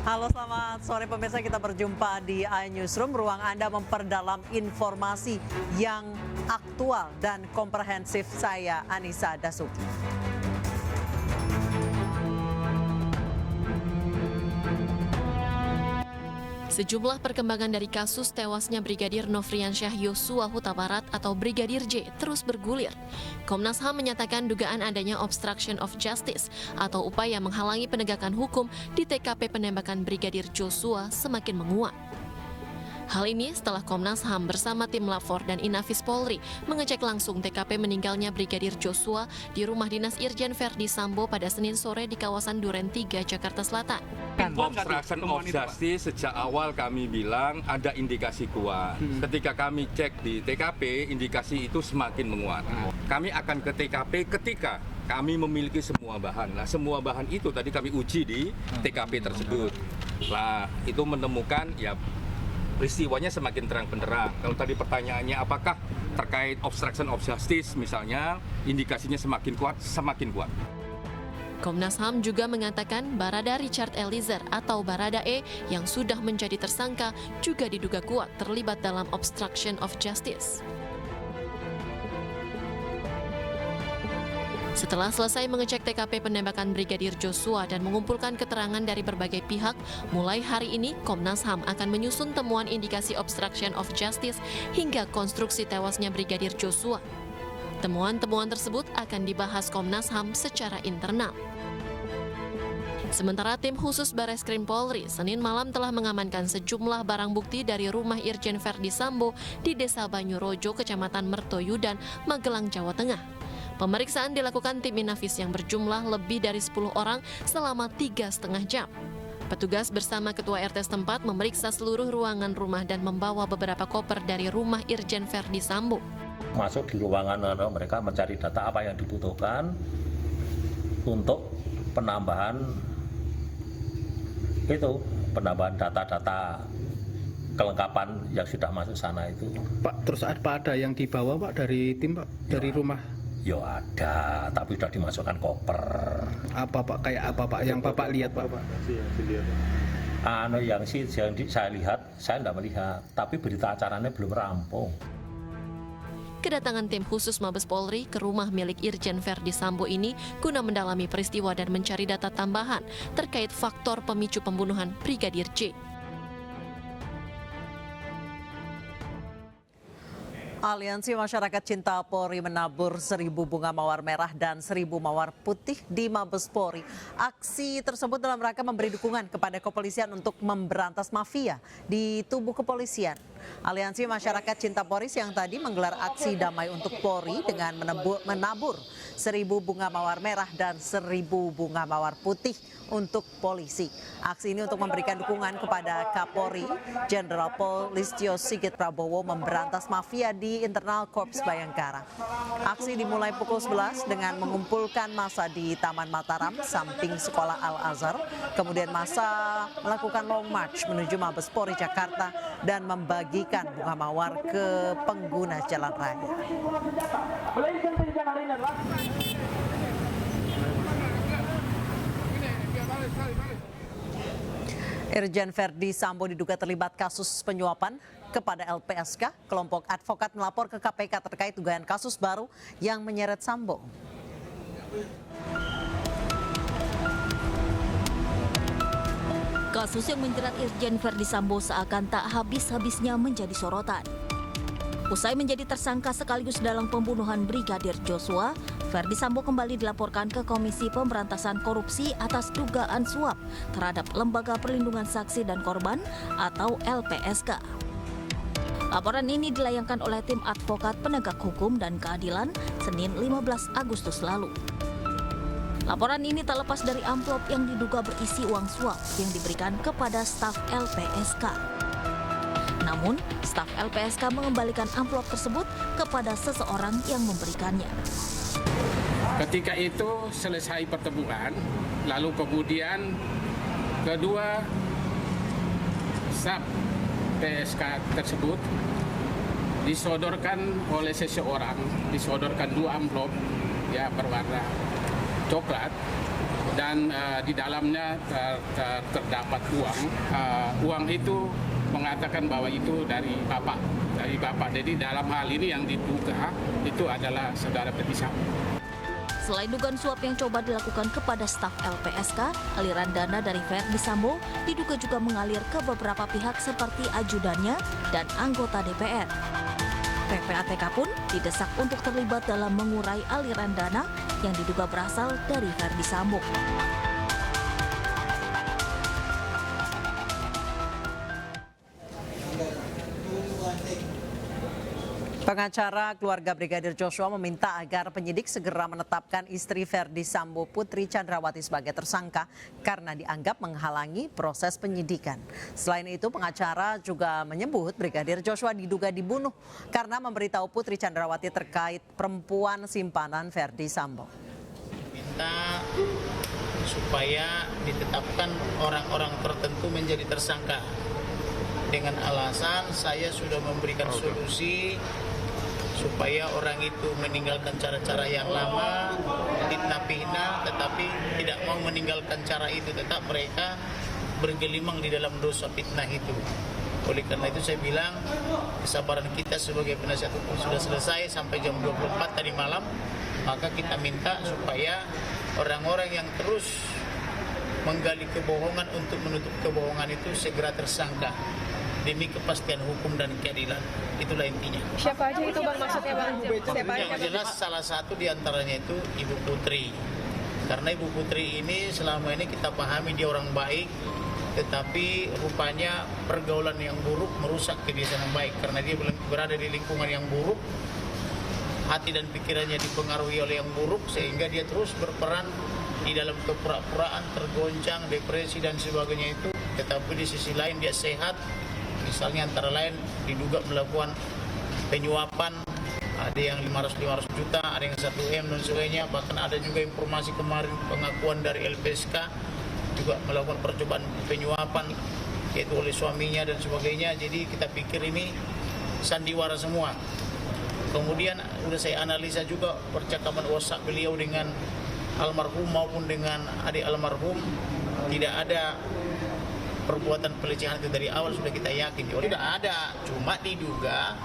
Halo, selamat sore pemirsa. Kita berjumpa di iNewsroom, ruang Anda memperdalam informasi yang aktual dan komprehensif. Saya Anissa Dasuki. Sejumlah perkembangan dari kasus tewasnya Brigadir Nofriansyah Yosua Huta Barat atau Brigadir J terus bergulir. Komnas HAM menyatakan dugaan adanya obstruction of justice atau upaya menghalangi penegakan hukum di TKP penembakan Brigadir Joshua semakin menguat. Hal ini setelah Komnas HAM bersama tim Lapor dan Inafis Polri mengecek langsung TKP meninggalnya Brigadir Joshua di rumah dinas Irjen Verdi Sambo pada Senin sore di kawasan Duren 3, Jakarta Selatan. Obstruction of justice sejak awal kami bilang ada indikasi kuat. Ketika kami cek di TKP, indikasi itu semakin menguat. Kami akan ke TKP ketika kami memiliki semua bahan. Nah, semua bahan itu tadi kami uji di TKP tersebut. Nah, itu menemukan ya peristiwanya semakin terang benderang. Kalau tadi pertanyaannya apakah terkait obstruction of justice misalnya, indikasinya semakin kuat, semakin kuat. Komnas HAM juga mengatakan Barada Richard Eliezer atau Barada E yang sudah menjadi tersangka juga diduga kuat terlibat dalam obstruction of justice. Setelah selesai mengecek TKP penembakan Brigadir Joshua dan mengumpulkan keterangan dari berbagai pihak, mulai hari ini Komnas HAM akan menyusun temuan indikasi obstruction of justice hingga konstruksi tewasnya Brigadir Joshua. Temuan-temuan tersebut akan dibahas Komnas HAM secara internal. Sementara tim khusus Bareskrim Polri Senin malam telah mengamankan sejumlah barang bukti dari rumah Irjen Verdi Sambo di Desa Banyurojo, Kecamatan Mertoyudan, Magelang, Jawa Tengah. Pemeriksaan dilakukan tim Inafis yang berjumlah lebih dari 10 orang selama 3,5 jam. Petugas bersama Ketua RT setempat memeriksa seluruh ruangan rumah dan membawa beberapa koper dari rumah Irjen Verdi Sambo. Masuk di ruangan mereka mencari data apa yang dibutuhkan untuk penambahan data-data kelengkapan yang sudah masuk sana itu. Pak, terus apa ada yang dibawa Pak dari tim Pak dari rumah? Ya ada, tapi sudah dimasukkan koper. Apa Pak? Kayak apa Pak? Yang Bapak lihat Pak? Yang saya lihat, saya tidak melihat, tapi berita acaranya belum rampung. Kedatangan tim khusus Mabes Polri ke rumah milik Irjen Verdi Sambo ini guna mendalami peristiwa dan mencari data tambahan terkait faktor pemicu pembunuhan Brigadir J. Aliansi Masyarakat Cinta Polri menabur 1.000 bunga mawar merah dan 1.000 mawar putih di Mabes Polri. Aksi tersebut dalam rangka memberi dukungan kepada kepolisian untuk memberantas mafia di tubuh kepolisian. Aliansi Masyarakat Cinta Polri yang tadi menggelar aksi damai untuk Polri dengan menabur 1.000 bunga mawar merah dan 1.000 bunga mawar putih untuk polisi. Aksi ini untuk memberikan dukungan kepada Kapolri Jenderal Pol Listio Sigit Prabowo memberantas mafia di internal Korps Bayangkara. Aksi dimulai pukul 11 dengan mengumpulkan massa di Taman Mataram samping Sekolah Al-Azhar. Kemudian massa melakukan long march menuju Mabes Polri Jakarta dan membagikan bunga mawar ke pengguna jalan raya. Irjen Verdi Sambo diduga terlibat kasus penyuapan kepada LPSK. Kelompok advokat melapor ke KPK terkait dugaan kasus baru yang menyeret Sambo. Kasus yang menjerat Irjen Verdi Sambo seakan tak habis-habisnya menjadi sorotan. Usai menjadi tersangka sekaligus dalam pembunuhan Brigadir Joshua, Verdi Sambo kembali dilaporkan ke Komisi Pemberantasan Korupsi atas dugaan suap terhadap Lembaga Perlindungan Saksi dan Korban atau LPSK. Laporan ini dilayangkan oleh tim advokat penegak hukum dan keadilan Senin 15 Agustus lalu. Laporan ini tak lepas dari amplop yang diduga berisi uang suap yang diberikan kepada staf LPSK. Namun, staf LPSK mengembalikan amplop tersebut kepada seseorang yang memberikannya. Ketika itu selesai pertemuan, lalu kemudian kedua staf PSK tersebut disodorkan oleh seseorang, disodorkan 2 amplop ya berwarna coklat dan di dalamnya terdapat uang. Uang itu mengatakan bahwa itu dari Bapak. Jadi dalam hal ini yang diduga itu adalah saudara Ferdi Sambo. Selain dugaan suap yang coba dilakukan kepada staf LPSK, aliran dana dari Ferdi Sambo diduga juga mengalir ke beberapa pihak seperti ajudannya dan anggota DPR. PPATK pun didesak untuk terlibat dalam mengurai aliran dana yang diduga berasal dari Ferdi Sambo. Pengacara keluarga Brigadir Joshua meminta agar penyidik segera menetapkan istri Ferdi Sambo, Putri Chandrawati, sebagai tersangka karena dianggap menghalangi proses penyidikan. Selain itu, pengacara juga menyebut Brigadir Joshua diduga dibunuh karena memberitahu Putri Chandrawati terkait perempuan simpanan Ferdi Sambo. Minta supaya ditetapkan orang-orang tertentu menjadi tersangka dengan alasan saya sudah memberikan solusi supaya orang itu meninggalkan cara-cara yang lama, fitnah, tetapi tidak mau meninggalkan cara itu, tetap mereka bergelimang di dalam dosa fitnah itu. Oleh karena itu saya bilang kesabaran kita sebagai penasihat hukum sudah selesai sampai jam 24 tadi malam, maka kita minta supaya orang-orang yang terus menggali kebohongan untuk menutup kebohongan itu segera tersangka demi kepastian hukum dan keadilan. Itulah intinya. Siapa aja itu Bang maksudnya Bang? Siapa aja? Yang jelas salah satu diantaranya itu Ibu Putri. Karena Ibu Putri ini selama ini kita pahami dia orang baik, tetapi rupanya pergaulan yang buruk merusak kebiasaan yang baik. Karena dia berada di lingkungan yang buruk, hati dan pikirannya dipengaruhi oleh yang buruk, sehingga dia terus berperan di dalam kepura-puraan, tergoncang, depresi dan sebagainya itu. Tetapi di sisi lain dia sehat. Misalnya antara lain diduga melakukan penyuapan, ada yang 500 juta, ada yang 1 M dan sebagainya. Bahkan ada juga informasi kemarin pengakuan dari LPSK juga melakukan percobaan penyuapan yaitu oleh suaminya dan sebagainya. Jadi kita pikir ini sandiwara semua. Kemudian sudah saya analisa juga percakapan WhatsApp beliau dengan almarhum maupun dengan adik almarhum, tidak ada perbuatan pelecehan itu dari awal, sudah kita yakin. Tidak ada, cuma diduga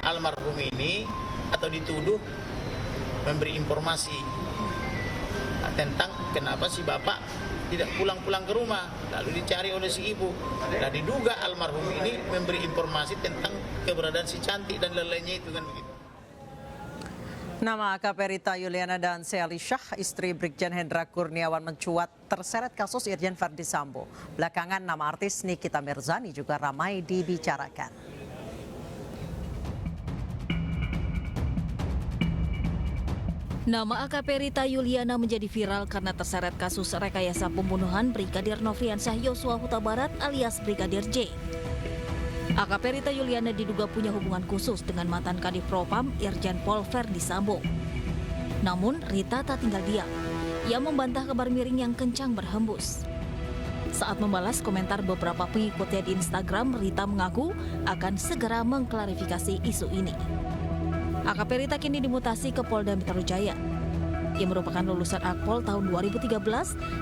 almarhum ini atau dituduh memberi informasi tentang kenapa si bapak tidak pulang-pulang ke rumah, lalu dicari oleh si ibu. Nah, diduga almarhum ini memberi informasi tentang keberadaan si Cantik dan lain-lainnya itu kan begitu. Nama AKP Rita Yuliana dan Seali Syah, istri Brigjen Hendra Kurniawan, mencuat terseret kasus Irjen Ferdi Sambo. Belakangan nama artis Nikita Mirzani juga ramai dibicarakan. Nama AKP Rita Yuliana menjadi viral karena terseret kasus rekayasa pembunuhan Brigadir Nofriansyah Yosua Huta Barat alias Brigadir J. AKP Rita Yuliana diduga punya hubungan khusus dengan mantan Kadif Propam Irjen Pol Ferdi Sambo. Namun Rita tak tinggal diam. Ia membantah kabar miring yang kencang berhembus. Saat membalas komentar beberapa pengikutnya di Instagram, Rita mengaku akan segera mengklarifikasi isu ini. AKP Rita kini dimutasi ke Polda Metro Jaya. Ia merupakan lulusan Akpol tahun 2013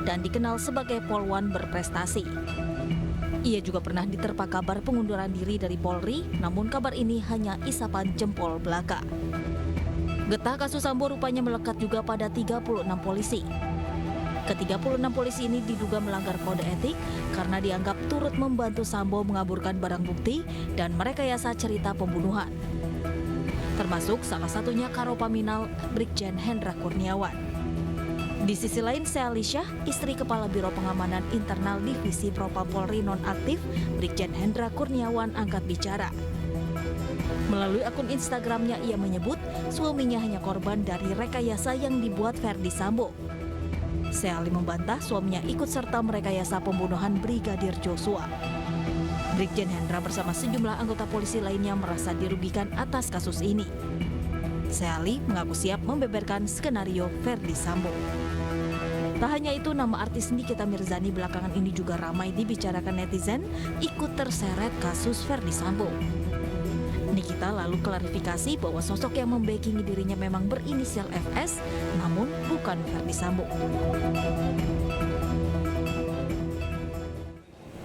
dan dikenal sebagai Polwan berprestasi. Ia juga pernah diterpa kabar pengunduran diri dari Polri, namun kabar ini hanya isapan jempol belaka. Getah kasus Sambo rupanya melekat juga pada 36 polisi. Ke-36 polisi ini diduga melanggar kode etik karena dianggap turut membantu Sambo mengaburkan barang bukti dan merekayasa cerita pembunuhan. Termasuk salah satunya Karopaminal Brigjen Hendra Kurniawan. Di sisi lain, Seali Syah, istri Kepala Biro Pengamanan Internal Divisi Propam Polri nonaktif, Brigjen Hendra Kurniawan, angkat bicara. Melalui akun Instagramnya, ia menyebut suaminya hanya korban dari rekayasa yang dibuat Ferdi Sambo. Seali membantah suaminya ikut serta merekayasa pembunuhan Brigadir Joshua. Brigjen Hendra bersama sejumlah anggota polisi lainnya merasa dirugikan atas kasus ini. Seali mengaku siap membeberkan skenario Ferdi Sambo. Tak hanya itu, nama artis Nikita Mirzani belakangan ini juga ramai dibicarakan netizen ikut terseret kasus Ferdi Sambo. Nikita lalu klarifikasi bahwa sosok yang membackingi dirinya memang berinisial FS, namun bukan Ferdi Sambo.